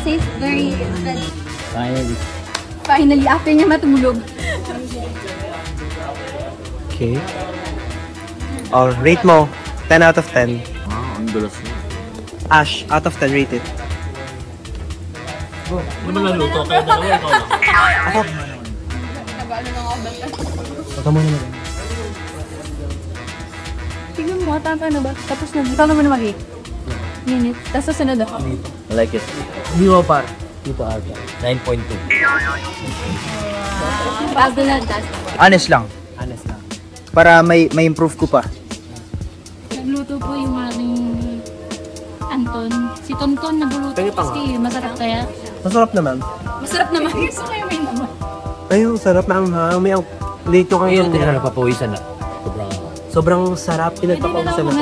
safe, very good. Finally, after niya matulog. Okay. Oh, rate mo. 10 out of 10. Ang dulas mo. Ash, out of 10, rate it. Ano ba naluto? Kaya dalawa ikaw lang. Ako. Ito mo naman. Tignan mo, tama na ba? Tapos na. Ikaw naman naman minute. Tapos susunod ako. I like it. Hindi mo par. Dito ata. 9.2. Bago na, Honest lang. Honest lang. Para may improve ko pa. nagluto po yung aming Anton. Si Tonton nagluluto kasi masarap kaya. Masarap naman. Masarap naman. Gusto ko yung may naman. Ay, yung sarap na ang may late ko Ayun, ngayon. hindi na napapawisan na. Sobrang sarap. Pinagpapawisan na.